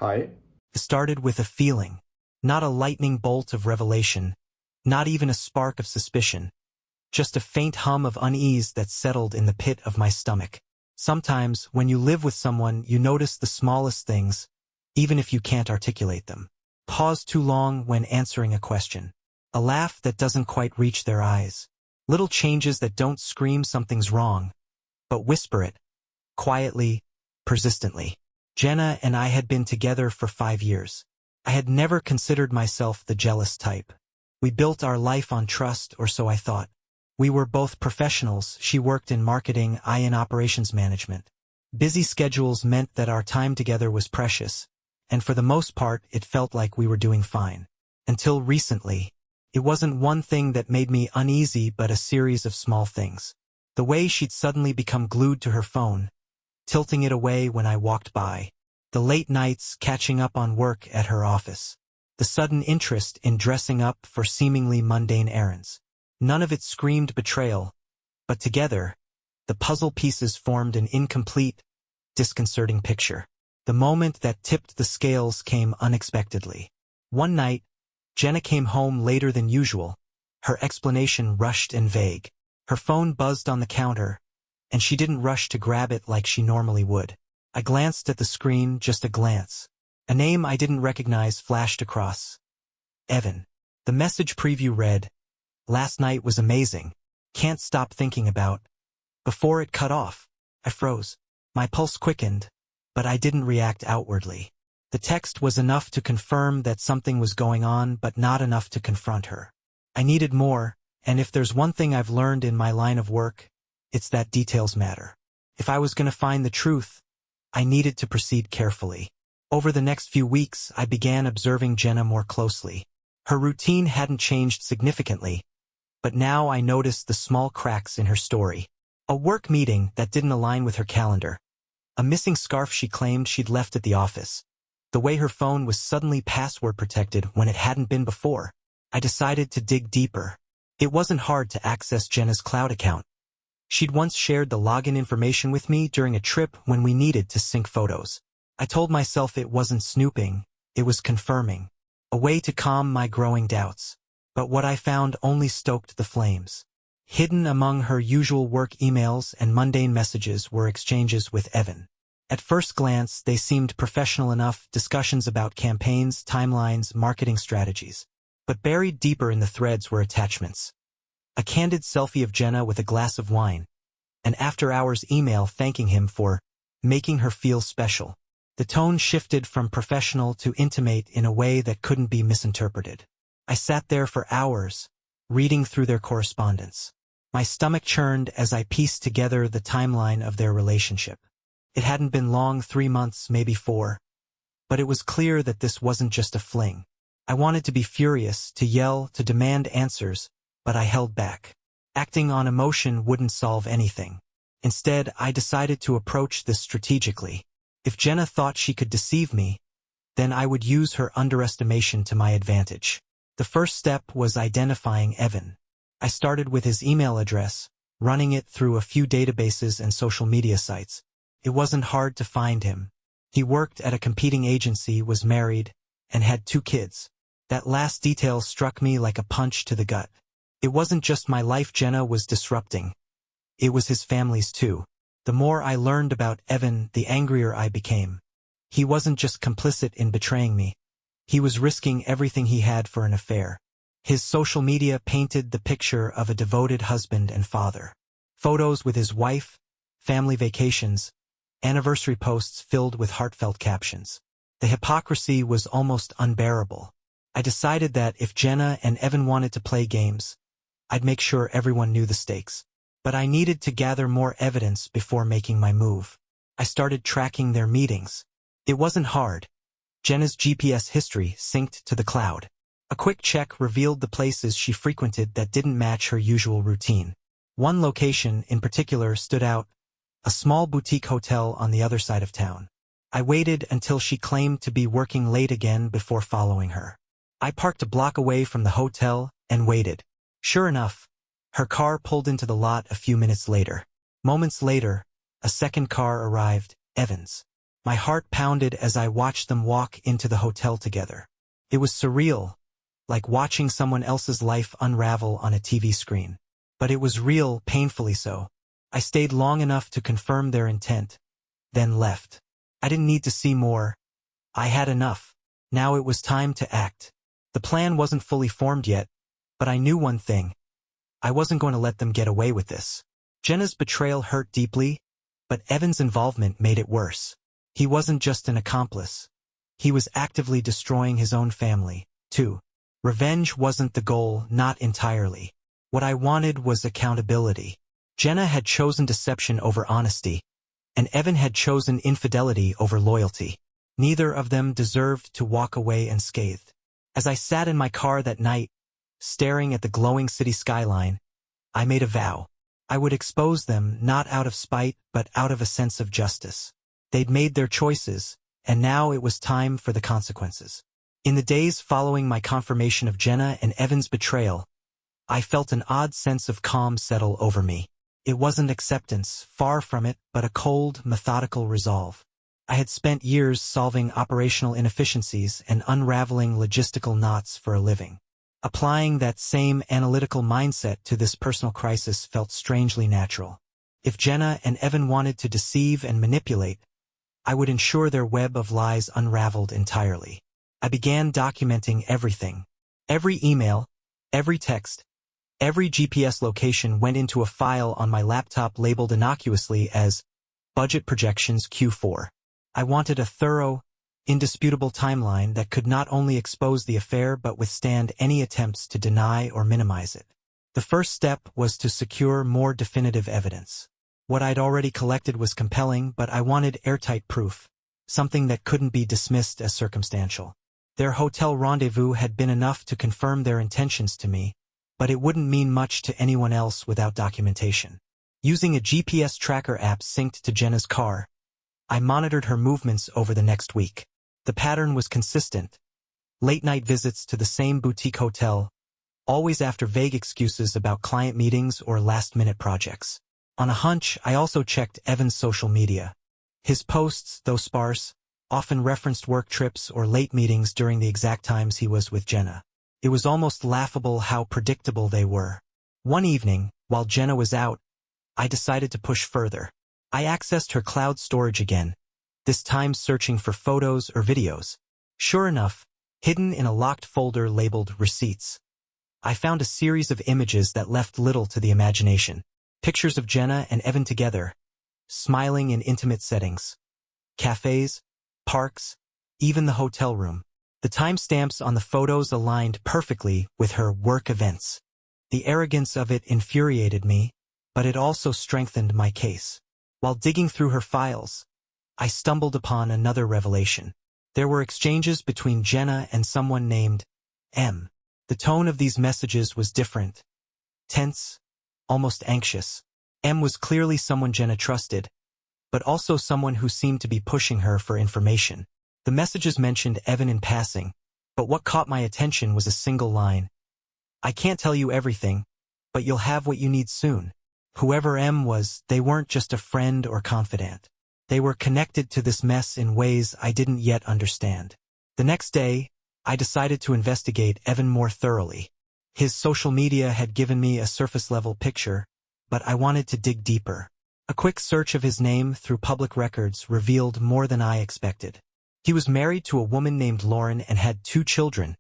Hi. It started with a feeling, not a lightning bolt of revelation, not even a spark of suspicion, just a faint hum of unease that settled in the pit of my stomach. Sometimes, when you live with someone, you notice the smallest things, even if you can't articulate them. Pause too long when answering a question. A laugh that doesn't quite reach their eyes. Little changes that don't scream something's wrong, but whisper it, quietly, persistently. Jenna and I had been together for 5 years. I had never considered myself the jealous type. We built our life on trust, or so I thought. We were both professionals. She worked in marketing, I in operations management. Busy schedules meant that our time together was precious, and for the most part it felt like we were doing fine. Until recently. It wasn't one thing that made me uneasy but a series of small things. The way she'd suddenly become glued to her phone, tilting it away when I walked by. The late nights catching up on work at her office. The sudden interest in dressing up for seemingly mundane errands. None of it screamed betrayal, but together, the puzzle pieces formed an incomplete, disconcerting picture. The moment that tipped the scales came unexpectedly. One night, Jenna came home later than usual, her explanation rushed and vague. Her phone buzzed on the counter, and she didn't rush to grab it like she normally would. I glanced at the screen, just a glance. A name I didn't recognize flashed across. Evan. The message preview read, "Last night was amazing. Can't stop thinking about." Before it cut off, I froze. My pulse quickened, but I didn't react outwardly. The text was enough to confirm that something was going on, but not enough to confront her. I needed more, and if there's one thing I've learned in my line of work, it's that details matter. If I was going to find the truth, I needed to proceed carefully. Over the next few weeks, I began observing Jenna more closely. Her routine hadn't changed significantly, but now I noticed the small cracks in her story. A work meeting that didn't align with her calendar. A missing scarf she claimed she'd left at the office. The way her phone was suddenly password protected when it hadn't been before. I decided to dig deeper. It wasn't hard to access Jenna's cloud account. She'd once shared the login information with me during a trip when we needed to sync photos. I told myself it wasn't snooping, it was confirming. A way to calm my growing doubts. But what I found only stoked the flames. Hidden among her usual work emails and mundane messages were exchanges with Evan. At first glance, they seemed professional enough, discussions about campaigns, timelines, marketing strategies. But buried deeper in the threads were attachments. A candid selfie of Jenna with a glass of wine. An after-hours email thanking him for making her feel special. The tone shifted from professional to intimate in a way that couldn't be misinterpreted. I sat there for hours, reading through their correspondence. My stomach churned as I pieced together the timeline of their relationship. It hadn't been long, 3 months, maybe 4. But it was clear that this wasn't just a fling. I wanted to be furious, to yell, to demand answers, but I held back. Acting on emotion wouldn't solve anything. Instead, I decided to approach this strategically. If Jenna thought she could deceive me, then I would use her underestimation to my advantage. The first step was identifying Evan. I started with his email address, running it through a few databases and social media sites. It wasn't hard to find him. He worked at a competing agency, was married, and had 2 kids. That last detail struck me like a punch to the gut. It wasn't just my life Jenna was disrupting. It was his family's too. The more I learned about Evan, the angrier I became. He wasn't just complicit in betraying me. He was risking everything he had for an affair. His social media painted the picture of a devoted husband and father. Photos with his wife, family vacations, anniversary posts filled with heartfelt captions. The hypocrisy was almost unbearable. I decided that if Jenna and Evan wanted to play games, I'd make sure everyone knew the stakes. But I needed to gather more evidence before making my move. I started tracking their meetings. It wasn't hard. Jenna's GPS history synced to the cloud. A quick check revealed the places she frequented that didn't match her usual routine. One location in particular stood out, a small boutique hotel on the other side of town. I waited until she claimed to be working late again before following her. I parked a block away from the hotel and waited. Sure enough, her car pulled into the lot a few minutes later. Moments later, a second car arrived, Evan's. My heart pounded as I watched them walk into the hotel together. It was surreal, like watching someone else's life unravel on a TV screen. But it was real, painfully so. I stayed long enough to confirm their intent, then left. I didn't need to see more. I had enough. Now it was time to act. The plan wasn't fully formed yet, but I knew one thing. I wasn't going to let them get away with this. Jenna's betrayal hurt deeply, but Evan's involvement made it worse. He wasn't just an accomplice. He was actively destroying his own family, too. Revenge wasn't the goal, not entirely. What I wanted was accountability. Jenna had chosen deception over honesty, and Evan had chosen infidelity over loyalty. Neither of them deserved to walk away unscathed. As I sat in my car that night, staring at the glowing city skyline, I made a vow. I would expose them not out of spite but out of a sense of justice. They'd made their choices, and now it was time for the consequences. In the days following my confirmation of Jenna and Evan's betrayal, I felt an odd sense of calm settle over me. It wasn't acceptance, far from it, but a cold, methodical resolve. I had spent years solving operational inefficiencies and unraveling logistical knots for a living. Applying that same analytical mindset to this personal crisis felt strangely natural. If Jenna and Evan wanted to deceive and manipulate, I would ensure their web of lies unraveled entirely. I began documenting everything. Every email, every text, every GPS location went into a file on my laptop labeled innocuously as Budget Projections Q4. I wanted a thorough, indisputable timeline that could not only expose the affair but withstand any attempts to deny or minimize it. The first step was to secure more definitive evidence. What I'd already collected was compelling, but I wanted airtight proof, something that couldn't be dismissed as circumstantial. Their hotel rendezvous had been enough to confirm their intentions to me, but it wouldn't mean much to anyone else without documentation. Using a GPS tracker app synced to Jenna's car, I monitored her movements over the next week. The pattern was consistent. Late-night visits to the same boutique hotel, always after vague excuses about client meetings or last-minute projects. On a hunch, I also checked Evan's social media. His posts, though sparse, often referenced work trips or late meetings during the exact times he was with Jenna. It was almost laughable how predictable they were. One evening, while Jenna was out, I decided to push further. I accessed her cloud storage again, this time searching for photos or videos. Sure enough, hidden in a locked folder labeled Receipts, I found a series of images that left little to the imagination. Pictures of Jenna and Evan together, smiling in intimate settings. Cafes, parks, even the hotel room. The timestamps on the photos aligned perfectly with her work events. The arrogance of it infuriated me, but it also strengthened my case. While digging through her files, I stumbled upon another revelation. There were exchanges between Jenna and someone named M. The tone of these messages was different. Tense, almost anxious. M was clearly someone Jenna trusted, but also someone who seemed to be pushing her for information. The messages mentioned Evan in passing, but what caught my attention was a single line. I can't tell you everything, but you'll have what you need soon. Whoever M was, they weren't just a friend or confidant. They were connected to this mess in ways I didn't yet understand. The next day, I decided to investigate Evan more thoroughly. His social media had given me a surface-level picture, but I wanted to dig deeper. A quick search of his name through public records revealed more than I expected. He was married to a woman named Lauren and had 2 children,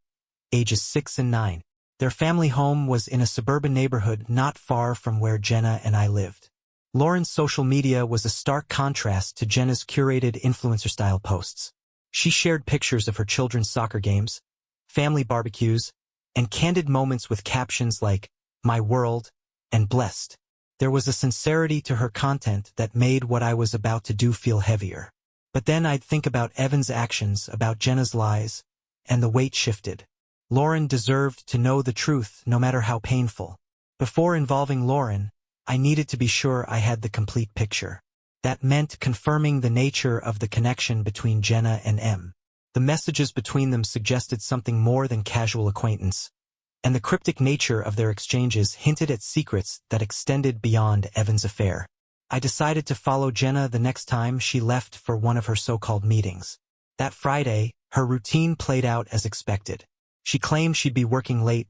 ages 6 and 9. Their family home was in a suburban neighborhood not far from where Jenna and I lived. Lauren's social media was a stark contrast to Jenna's curated influencer-style posts. She shared pictures of her children's soccer games, family barbecues, and candid moments with captions like, "My world," and "blessed." There was a sincerity to her content that made what I was about to do feel heavier. But then I'd think about Evan's actions, about Jenna's lies, and the weight shifted. Lauren deserved to know the truth, no matter how painful. Before involving Lauren, I needed to be sure I had the complete picture. That meant confirming the nature of the connection between Jenna and M. The messages between them suggested something more than casual acquaintance, and the cryptic nature of their exchanges hinted at secrets that extended beyond Evan's affair. I decided to follow Jenna the next time she left for one of her so-called meetings. That Friday, her routine played out as expected. She claimed she'd be working late,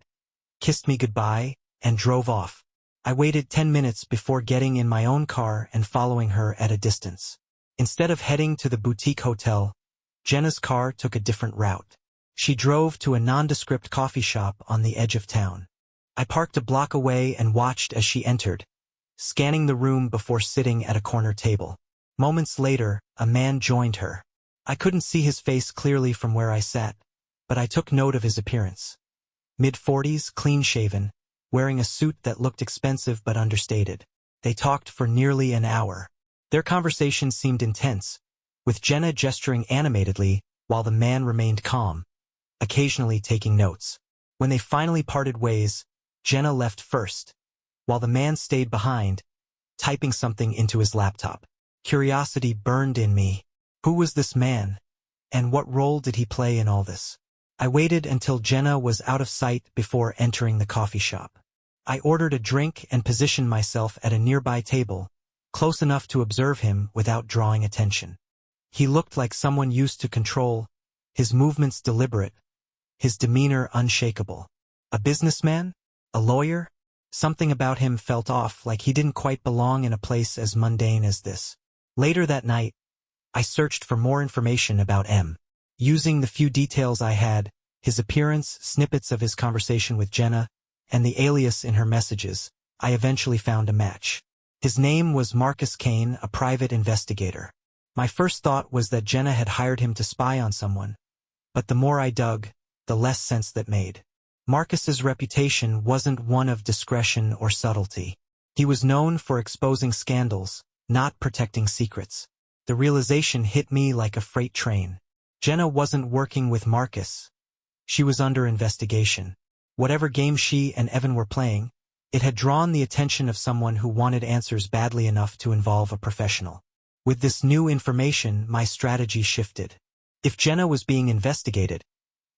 kissed me goodbye, and drove off. I waited 10 minutes before getting in my own car and following her at a distance. Instead of heading to the boutique hotel, Jenna's car took a different route. She drove to a nondescript coffee shop on the edge of town. I parked a block away and watched as she entered, scanning the room before sitting at a corner table. Moments later, a man joined her. I couldn't see his face clearly from where I sat, but I took note of his appearance. Mid-40s, clean-shaven, wearing a suit that looked expensive but understated. They talked for nearly an hour. Their conversation seemed intense, with Jenna gesturing animatedly while the man remained calm, occasionally taking notes. When they finally parted ways, Jenna left first, while the man stayed behind, typing something into his laptop. Curiosity burned in me. Who was this man, and what role did he play in all this? I waited until Jenna was out of sight before entering the coffee shop. I ordered a drink and positioned myself at a nearby table, close enough to observe him without drawing attention. He looked like someone used to control, his movements deliberate, his demeanor unshakable. A businessman? A lawyer? Something about him felt off, like he didn't quite belong in a place as mundane as this. Later that night, I searched for more information about M. Using the few details I had, his appearance, snippets of his conversation with Jenna, and the alias in her messages, I eventually found a match. His name was Marcus Kane, a private investigator. My first thought was that Jenna had hired him to spy on someone, but the more I dug, the less sense that made. Marcus's reputation wasn't one of discretion or subtlety. He was known for exposing scandals, not protecting secrets. The realization hit me like a freight train. Jenna wasn't working with Marcus. She was under investigation. Whatever game she and Evan were playing, it had drawn the attention of someone who wanted answers badly enough to involve a professional. With this new information, my strategy shifted. If Jenna was being investigated,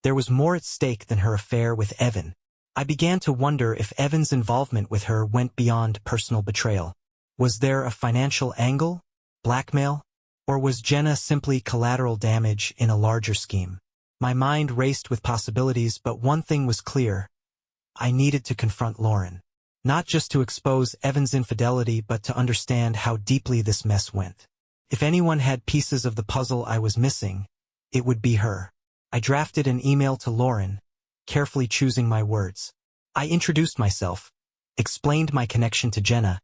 there was more at stake than her affair with Evan. I began to wonder if Evan's involvement with her went beyond personal betrayal. Was there a financial angle, blackmail, or was Jenna simply collateral damage in a larger scheme? My mind raced with possibilities, but one thing was clear. I needed to confront Lauren. Not just to expose Evan's infidelity, but to understand how deeply this mess went. If anyone had pieces of the puzzle I was missing, it would be her. I drafted an email to Lauren, carefully choosing my words. I introduced myself, explained my connection to Jenna,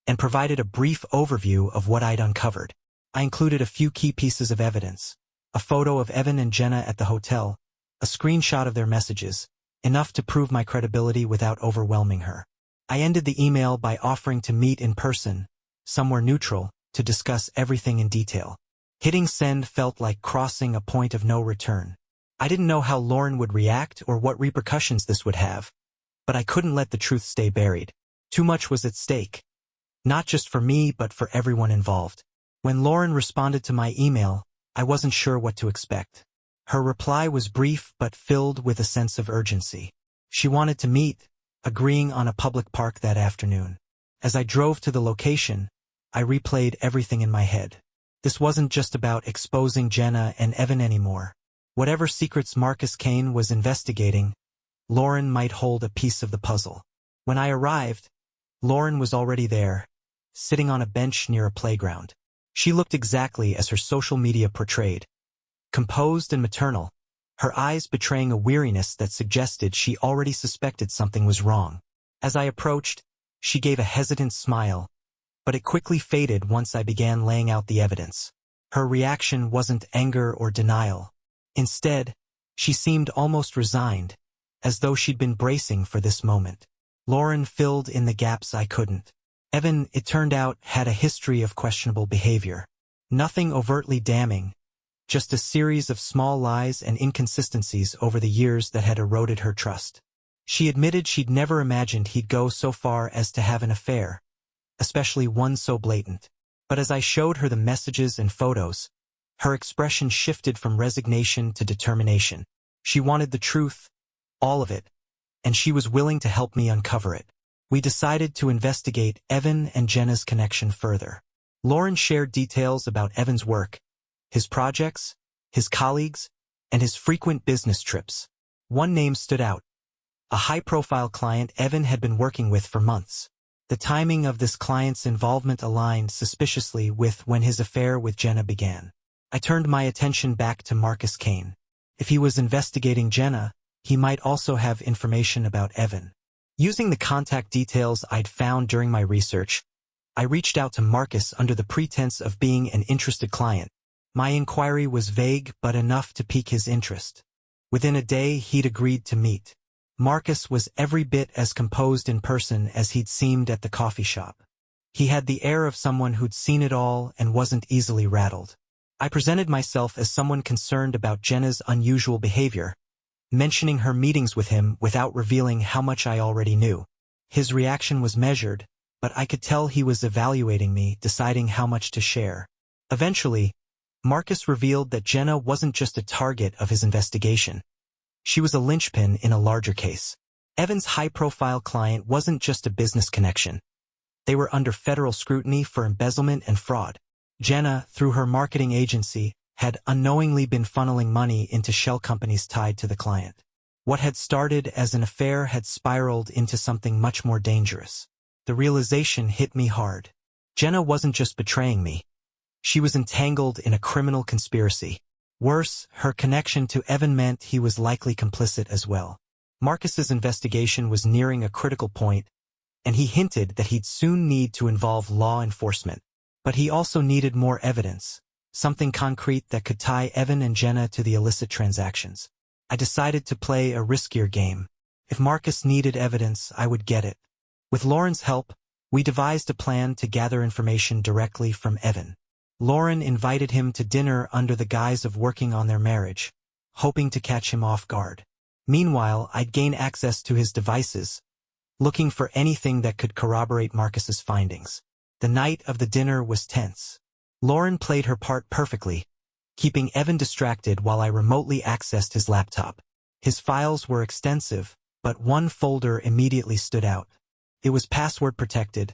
and provided a brief overview of what I'd uncovered. I included a few key pieces of evidence: a photo of Evan and Jenna at the hotel, a screenshot of their messages, enough to prove my credibility without overwhelming her. I ended the email by offering to meet in person, somewhere neutral, to discuss everything in detail. Hitting send felt like crossing a point of no return. I didn't know how Lauren would react or what repercussions this would have, but I couldn't let the truth stay buried. Too much was at stake, not just for me but for everyone involved. When Lauren responded to my email, I wasn't sure what to expect. Her reply was brief but filled with a sense of urgency. She wanted to meet, agreeing on a public park that afternoon. As I drove to the location, I replayed everything in my head. This wasn't just about exposing Jenna and Evan anymore. Whatever secrets Marcus Kane was investigating, Lauren might hold a piece of the puzzle. When I arrived, Lauren was already there, sitting on a bench near a playground. She looked exactly as her social media portrayed. Composed and maternal, her eyes betraying a weariness that suggested she already suspected something was wrong. As I approached, she gave a hesitant smile, but it quickly faded once I began laying out the evidence. Her reaction wasn't anger or denial. Instead, she seemed almost resigned, as though she'd been bracing for this moment. Lauren filled in the gaps I couldn't. Evan, it turned out, had a history of questionable behavior. Nothing overtly damning, just a series of small lies and inconsistencies over the years that had eroded her trust. She admitted she'd never imagined he'd go so far as to have an affair, especially one so blatant. But as I showed her the messages and photos, her expression shifted from resignation to determination. She wanted the truth, all of it, and she was willing to help me uncover it. We decided to investigate Evan and Jenna's connection further. Lauren shared details about Evan's work, his projects, his colleagues, and his frequent business trips. One name stood out: a high-profile client Evan had been working with for months. The timing of this client's involvement aligned suspiciously with when his affair with Jenna began. I turned my attention back to Marcus Kane. If he was investigating Jenna, he might also have information about Evan. Using the contact details I'd found during my research, I reached out to Marcus under the pretense of being an interested client. My inquiry was vague but enough to pique his interest. Within a day, he'd agreed to meet. Marcus was every bit as composed in person as he'd seemed at the coffee shop. He had the air of someone who'd seen it all and wasn't easily rattled. I presented myself as someone concerned about Jenna's unusual behavior, mentioning her meetings with him without revealing how much I already knew. His reaction was measured, but I could tell he was evaluating me, deciding how much to share. Eventually, Marcus revealed that Jenna wasn't just a target of his investigation. She was a linchpin in a larger case. Evan's high-profile client wasn't just a business connection. They were under federal scrutiny for embezzlement and fraud. Jenna, through her marketing agency, had unknowingly been funneling money into shell companies tied to the client. What had started as an affair had spiraled into something much more dangerous. The realization hit me hard. Jenna wasn't just betraying me. She was entangled in a criminal conspiracy. Worse, her connection to Evan meant he was likely complicit as well. Marcus's investigation was nearing a critical point, and he hinted that he'd soon need to involve law enforcement. But he also needed more evidence, something concrete that could tie Evan and Jenna to the illicit transactions. I decided to play a riskier game. If Marcus needed evidence, I would get it. With Lauren's help, we devised a plan to gather information directly from Evan. Lauren invited him to dinner under the guise of working on their marriage, hoping to catch him off guard. Meanwhile, I'd gain access to his devices, looking for anything that could corroborate Marcus's findings. The night of the dinner was tense. Lauren played her part perfectly, keeping Evan distracted while I remotely accessed his laptop. His files were extensive, but one folder immediately stood out. It was password protected,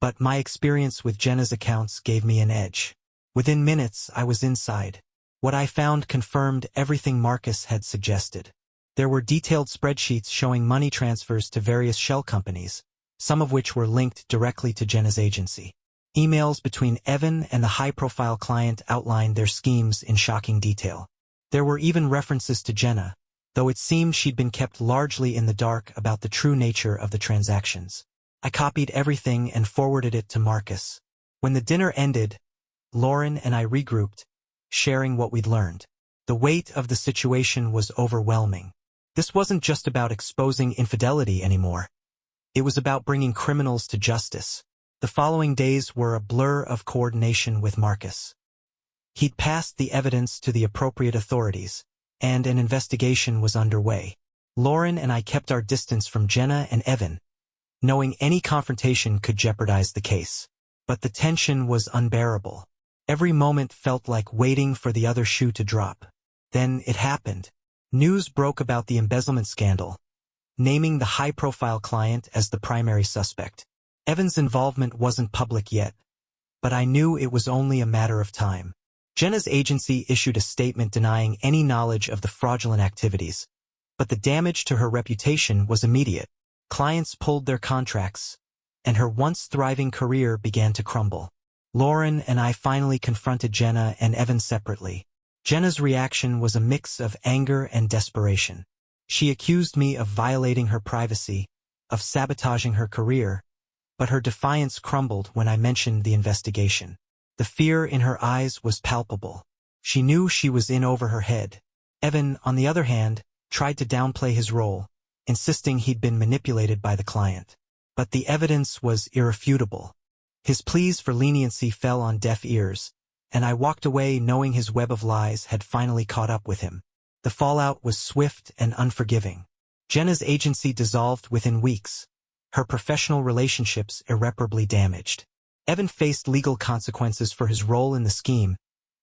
but my experience with Jenna's accounts gave me an edge. Within minutes, I was inside. What I found confirmed everything Marcus had suggested. There were detailed spreadsheets showing money transfers to various shell companies, some of which were linked directly to Jenna's agency. Emails between Evan and the high-profile client outlined their schemes in shocking detail. There were even references to Jenna, though it seemed she'd been kept largely in the dark about the true nature of the transactions. I copied everything and forwarded it to Marcus. When the dinner ended, Lauren and I regrouped, sharing what we'd learned. The weight of the situation was overwhelming. This wasn't just about exposing infidelity anymore. It was about bringing criminals to justice. The following days were a blur of coordination with Marcus. He'd passed the evidence to the appropriate authorities, and an investigation was underway. Lauren and I kept our distance from Jenna and Evan, knowing any confrontation could jeopardize the case. But the tension was unbearable. Every moment felt like waiting for the other shoe to drop. Then it happened. News broke about the embezzlement scandal, naming the high-profile client as the primary suspect. Evan's involvement wasn't public yet, but I knew it was only a matter of time. Jenna's agency issued a statement denying any knowledge of the fraudulent activities, but the damage to her reputation was immediate. Clients pulled their contracts, and her once thriving career began to crumble. Lauren and I finally confronted Jenna and Evan separately. Jenna's reaction was a mix of anger and desperation. She accused me of violating her privacy, of sabotaging her career, but her defiance crumbled when I mentioned the investigation. The fear in her eyes was palpable. She knew she was in over her head. Evan, on the other hand, tried to downplay his role, insisting he'd been manipulated by the client. But the evidence was irrefutable. His pleas for leniency fell on deaf ears, and I walked away knowing his web of lies had finally caught up with him. The fallout was swift and unforgiving. Jenna's agency dissolved within weeks, her professional relationships irreparably damaged. Evan faced legal consequences for his role in the scheme,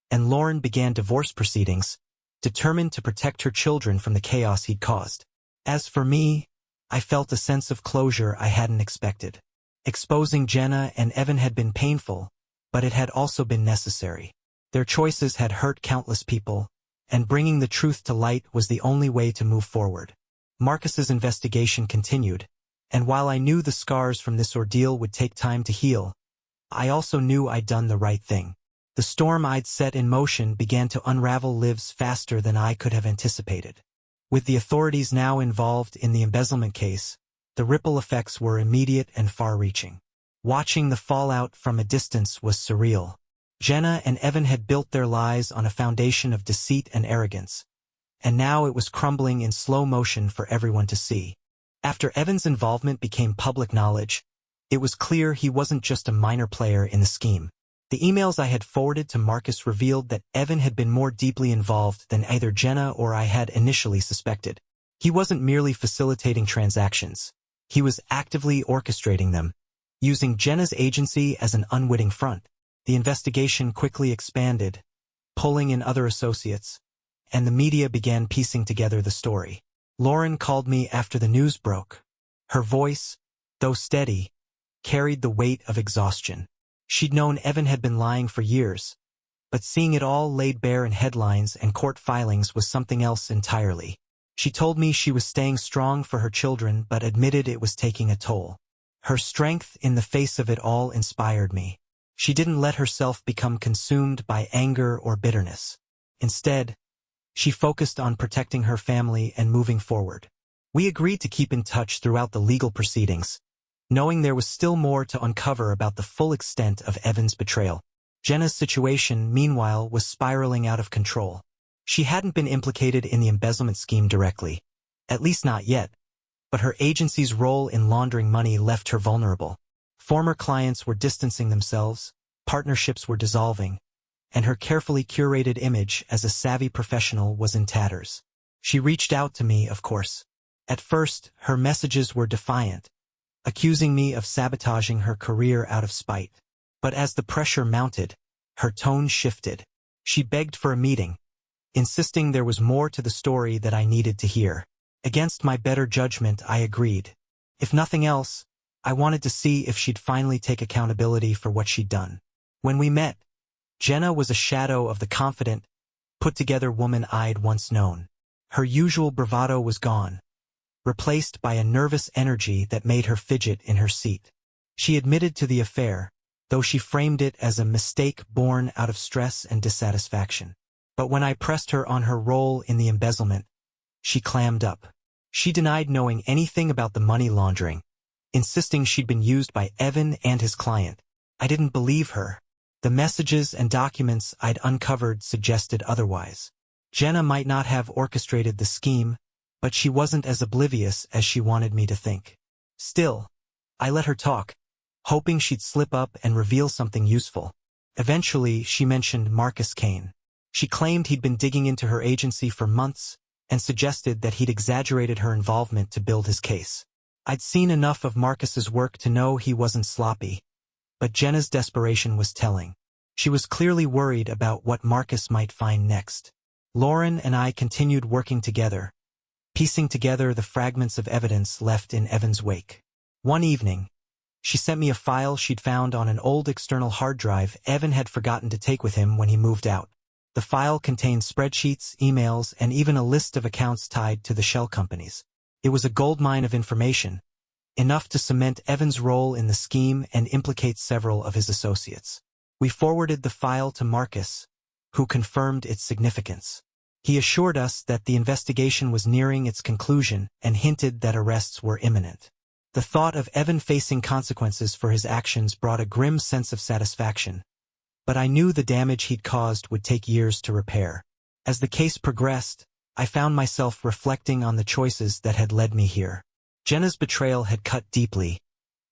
and Lauren began divorce proceedings, determined to protect her children from the chaos he'd caused. As for me, I felt a sense of closure I hadn't expected. Exposing Jenna and Evan had been painful, but it had also been necessary. Their choices had hurt countless people, and bringing the truth to light was the only way to move forward. Marcus's investigation continued, and while I knew the scars from this ordeal would take time to heal, I also knew I'd done the right thing. The storm I'd set in motion began to unravel lives faster than I could have anticipated. With the authorities now involved in the embezzlement case, the ripple effects were immediate and far-reaching. Watching the fallout from a distance was surreal. Jenna and Evan had built their lives on a foundation of deceit and arrogance, and now it was crumbling in slow motion for everyone to see. After Evan's involvement became public knowledge, it was clear he wasn't just a minor player in the scheme. The emails I had forwarded to Marcus revealed that Evan had been more deeply involved than either Jenna or I had initially suspected. He wasn't merely facilitating transactions. He was actively orchestrating them, using Jenna's agency as an unwitting front. The investigation quickly expanded, pulling in other associates, and the media began piecing together the story. Lauren called me after the news broke. Her voice, though steady, carried the weight of exhaustion. She'd known Evan had been lying for years, but seeing it all laid bare in headlines and court filings was something else entirely. She told me she was staying strong for her children but admitted it was taking a toll. Her strength in the face of it all inspired me. She didn't let herself become consumed by anger or bitterness. Instead, she focused on protecting her family and moving forward. We agreed to keep in touch throughout the legal proceedings, knowing there was still more to uncover about the full extent of Evan's betrayal. Jenna's situation, meanwhile, was spiraling out of control. She hadn't been implicated in the embezzlement scheme directly, at least not yet, but her agency's role in laundering money left her vulnerable. Former clients were distancing themselves, partnerships were dissolving, and her carefully curated image as a savvy professional was in tatters. She reached out to me, of course. At first, her messages were defiant, accusing me of sabotaging her career out of spite. But as the pressure mounted, her tone shifted. She begged for a meeting, insisting there was more to the story that I needed to hear. Against my better judgment, I agreed. If nothing else, I wanted to see if she'd finally take accountability for what she'd done. When we met, Jenna was a shadow of the confident, put-together woman I'd once known. Her usual bravado was gone, replaced by a nervous energy that made her fidget in her seat. She admitted to the affair, though she framed it as a mistake born out of stress and dissatisfaction. But when I pressed her on her role in the embezzlement, she clammed up. She denied knowing anything about the money laundering, insisting she'd been used by Evan and his client. I didn't believe her. The messages and documents I'd uncovered suggested otherwise. Jenna might not have orchestrated the scheme, but she wasn't as oblivious as she wanted me to think. Still, I let her talk, hoping she'd slip up and reveal something useful. Eventually, she mentioned Marcus Kane. She claimed he'd been digging into her agency for months and suggested that he'd exaggerated her involvement to build his case. I'd seen enough of Marcus's work to know he wasn't sloppy, but Jenna's desperation was telling. She was clearly worried about what Marcus might find next. Lauren and I continued working together, piecing together the fragments of evidence left in Evan's wake. One evening, she sent me a file she'd found on an old external hard drive Evan had forgotten to take with him when he moved out. The file contained spreadsheets, emails, and even a list of accounts tied to the shell companies. It was a goldmine of information, enough to cement Evan's role in the scheme and implicate several of his associates. We forwarded the file to Marcus, who confirmed its significance. He assured us that the investigation was nearing its conclusion and hinted that arrests were imminent. The thought of Evan facing consequences for his actions brought a grim sense of satisfaction, but I knew the damage he'd caused would take years to repair. As the case progressed, I found myself reflecting on the choices that had led me here. Jenna's betrayal had cut deeply,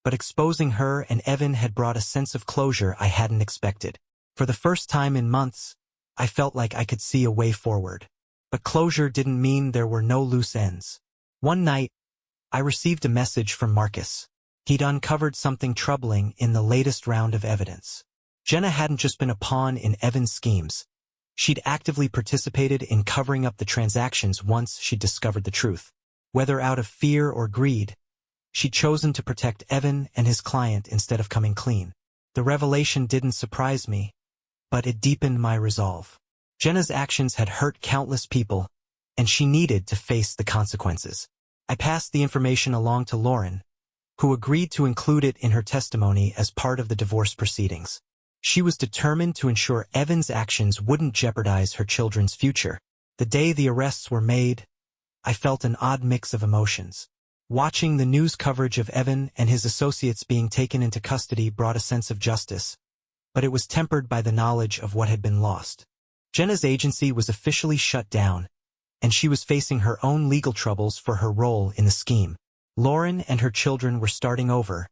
but exposing her and Evan had brought a sense of closure I hadn't expected. For the first time in months, I felt like I could see a way forward. But closure didn't mean there were no loose ends. One night, I received a message from Marcus. He'd uncovered something troubling in the latest round of evidence. Jenna hadn't just been a pawn in Evan's schemes. She'd actively participated in covering up the transactions once she'd discovered the truth. Whether out of fear or greed, she'd chosen to protect Evan and his client instead of coming clean. The revelation didn't surprise me, but it deepened my resolve. Jenna's actions had hurt countless people, and she needed to face the consequences. I passed the information along to Lauren, who agreed to include it in her testimony as part of the divorce proceedings. She was determined to ensure Evan's actions wouldn't jeopardize her children's future. The day the arrests were made, I felt an odd mix of emotions. Watching the news coverage of Evan and his associates being taken into custody brought a sense of justice, but it was tempered by the knowledge of what had been lost. Jenna's agency was officially shut down, and she was facing her own legal troubles for her role in the scheme. Lauren and her children were starting over,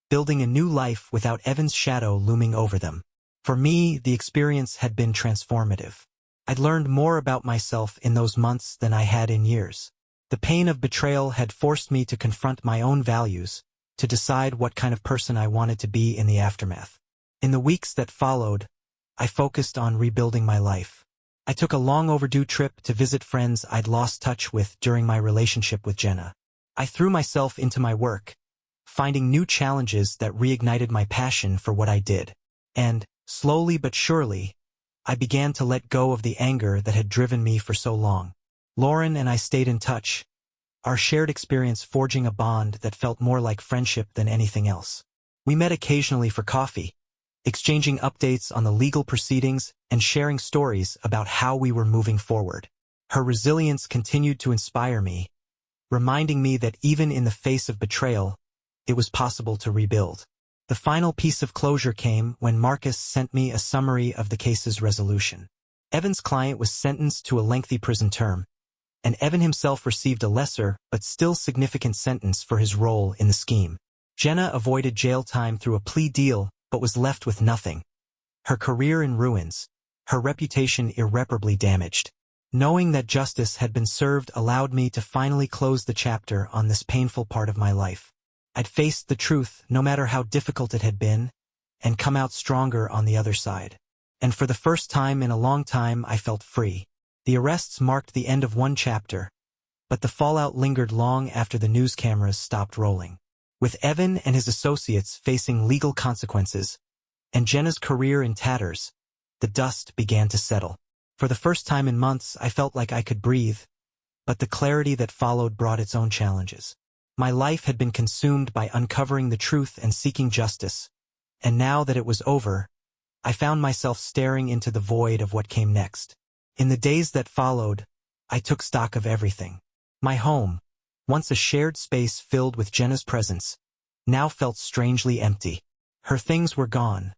building a new life without Evan's shadow looming over them. For me, the experience had been transformative. I'd learned more about myself in those months than I had in years. The pain of betrayal had forced me to confront my own values, to decide what kind of person I wanted to be in the aftermath. In the weeks that followed, I focused on rebuilding my life. I took a long overdue trip to visit friends I'd lost touch with during my relationship with Jenna. I threw myself into my work, finding new challenges that reignited my passion for what I did. And, slowly but surely, I began to let go of the anger that had driven me for so long. Lauren and I stayed in touch, our shared experience forging a bond that felt more like friendship than anything else. We met occasionally for coffee, exchanging updates on the legal proceedings and sharing stories about how we were moving forward. Her resilience continued to inspire me, reminding me that even in the face of betrayal, it was possible to rebuild. The final piece of closure came when Marcus sent me a summary of the case's resolution. Evan's client was sentenced to a lengthy prison term, and Evan himself received a lesser but still significant sentence for his role in the scheme. Jenna avoided jail time through a plea deal but was left with nothing. Her career in ruins, her reputation irreparably damaged. Knowing that justice had been served allowed me to finally close the chapter on this painful part of my life. I'd faced the truth, no matter how difficult it had been, and come out stronger on the other side. And for the first time in a long time, I felt free. The arrests marked the end of one chapter, but the fallout lingered long after the news cameras stopped rolling. With Evan and his associates facing legal consequences, and Jenna's career in tatters, the dust began to settle. For the first time in months, I felt like I could breathe, but the clarity that followed brought its own challenges. My life had been consumed by uncovering the truth and seeking justice, and now that it was over, I found myself staring into the void of what came next. In the days that followed, I took stock of everything. My home, once a shared space filled with Jenna's presence, now felt strangely empty. Her things were gone,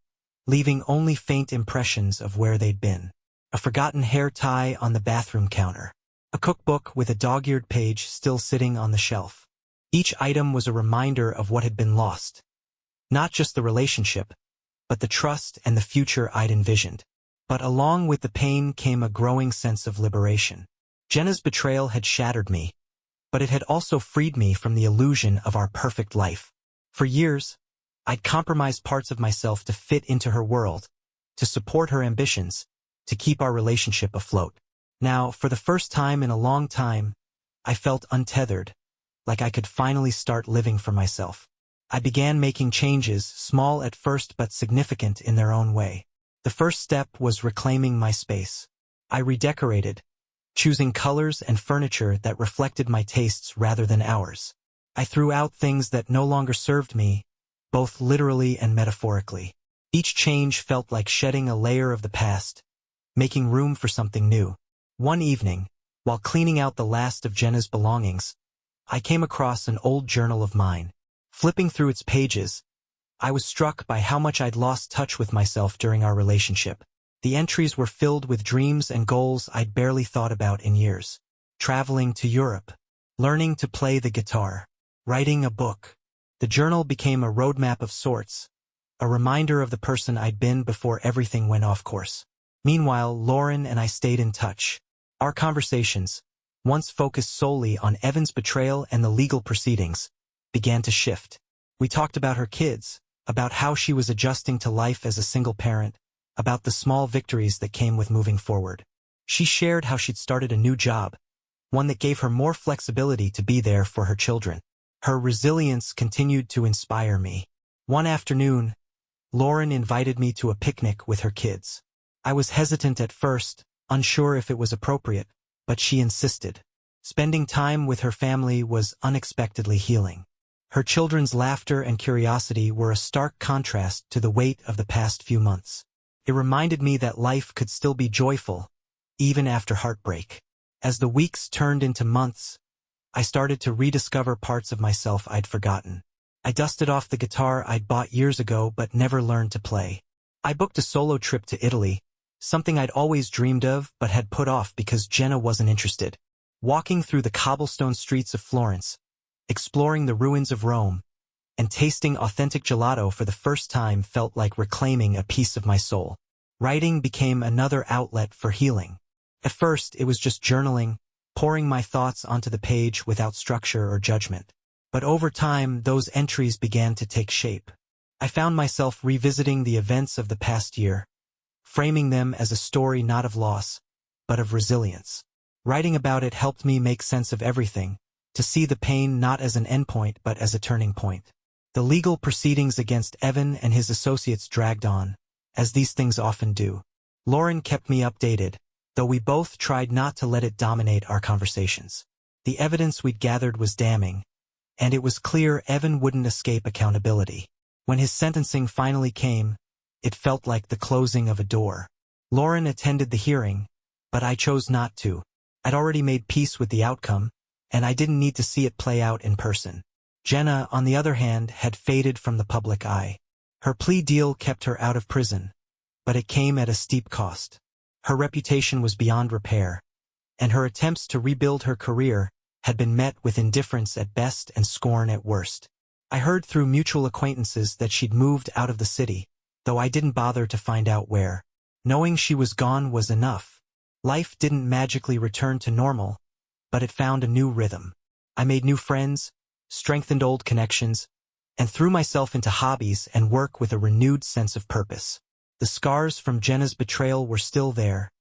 leaving only faint impressions of where they'd been. A forgotten hair tie on the bathroom counter. A cookbook with a dog-eared page still sitting on the shelf. Each item was a reminder of what had been lost. Not just the relationship, but the trust and the future I'd envisioned. But along with the pain came a growing sense of liberation. Jenna's betrayal had shattered me, but it had also freed me from the illusion of our perfect life. For years, I'd compromised parts of myself to fit into her world, to support her ambitions, to keep our relationship afloat. Now, for the first time in a long time, I felt untethered, like I could finally start living for myself. I began making changes, small at first but significant in their own way. The first step was reclaiming my space. I redecorated, choosing colors and furniture that reflected my tastes rather than ours. I threw out things that no longer served me, both literally and metaphorically. Each change felt like shedding a layer of the past, making room for something new. One evening, while cleaning out the last of Jenna's belongings, I came across an old journal of mine. Flipping through its pages, I was struck by how much I'd lost touch with myself during our relationship. The entries were filled with dreams and goals I'd barely thought about in years. Traveling to Europe, learning to play the guitar, writing a book. The journal became a roadmap of sorts, a reminder of the person I'd been before everything went off course. Meanwhile, Lauren and I stayed in touch. Our conversations, once focused solely on Evan's betrayal and the legal proceedings, began to shift. We talked about her kids, about how she was adjusting to life as a single parent, about the small victories that came with moving forward. She shared how she'd started a new job, one that gave her more flexibility to be there for her children. Her resilience continued to inspire me. One afternoon, Lauren invited me to a picnic with her kids. I was hesitant at first, unsure if it was appropriate, but she insisted. Spending time with her family was unexpectedly healing. Her children's laughter and curiosity were a stark contrast to the weight of the past few months. It reminded me that life could still be joyful, even after heartbreak. As the weeks turned into months, I started to rediscover parts of myself I'd forgotten. I dusted off the guitar I'd bought years ago but never learned to play. I booked a solo trip to Italy, something I'd always dreamed of but had put off because Jenna wasn't interested. Walking through the cobblestone streets of Florence, exploring the ruins of Rome, and tasting authentic gelato for the first time felt like reclaiming a piece of my soul. Writing became another outlet for healing. At first, it was just journaling, pouring my thoughts onto the page without structure or judgment. But over time, those entries began to take shape. I found myself revisiting the events of the past year, framing them as a story not of loss, but of resilience. Writing about it helped me make sense of everything, to see the pain not as an endpoint but as a turning point. The legal proceedings against Evan and his associates dragged on, as these things often do. Lauren kept me updated, though we both tried not to let it dominate our conversations. The evidence we'd gathered was damning, and it was clear Evan wouldn't escape accountability. When his sentencing finally came, it felt like the closing of a door. Lauren attended the hearing, but I chose not to. I'd already made peace with the outcome, and I didn't need to see it play out in person. Jenna, on the other hand, had faded from the public eye. Her plea deal kept her out of prison, but it came at a steep cost. Her reputation was beyond repair, and her attempts to rebuild her career had been met with indifference at best and scorn at worst. I heard through mutual acquaintances that she'd moved out of the city, though I didn't bother to find out where. Knowing she was gone was enough. Life didn't magically return to normal, but it found a new rhythm. I made new friends, strengthened old connections, and threw myself into hobbies and work with a renewed sense of purpose. The scars from Jenna's betrayal were still there,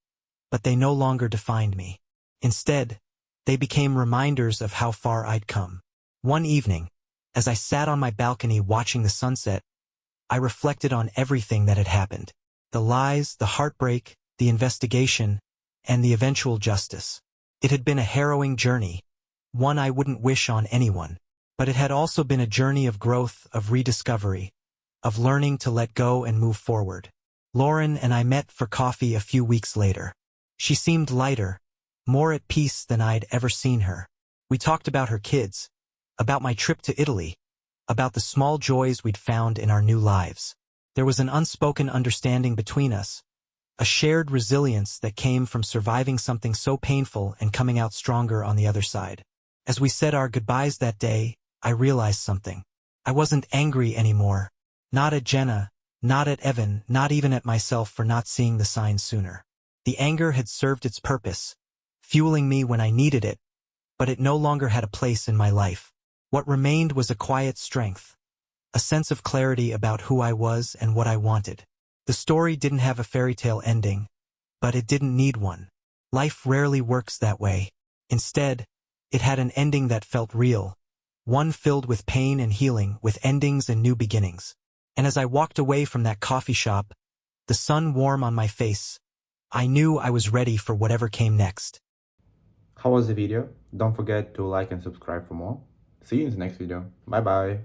but they no longer defined me. Instead, they became reminders of how far I'd come. One evening, as I sat on my balcony watching the sunset, I reflected on everything that had happened. The lies, the heartbreak, the investigation, and the eventual justice. It had been a harrowing journey, one I wouldn't wish on anyone. But it had also been a journey of growth, of rediscovery, of learning to let go and move forward. Lauren and I met for coffee a few weeks later. She seemed lighter, more at peace than I'd ever seen her. We talked about her kids, about my trip to Italy, about the small joys we'd found in our new lives. There was an unspoken understanding between us, a shared resilience that came from surviving something so painful and coming out stronger on the other side. As we said our goodbyes that day, I realized something. I wasn't angry anymore. Not at Jenna, not at Evan, not even at myself for not seeing the signs sooner. The anger had served its purpose, fueling me when I needed it, but it no longer had a place in my life. What remained was a quiet strength, a sense of clarity about who I was and what I wanted. The story didn't have a fairy tale ending, but it didn't need one. Life rarely works that way. Instead, it had an ending that felt real, one filled with pain and healing, with endings and new beginnings. And as I walked away from that coffee shop, the sun warm on my face, I knew I was ready for whatever came next. How was the video? Don't forget to like and subscribe for more. See you in the next video. Bye bye.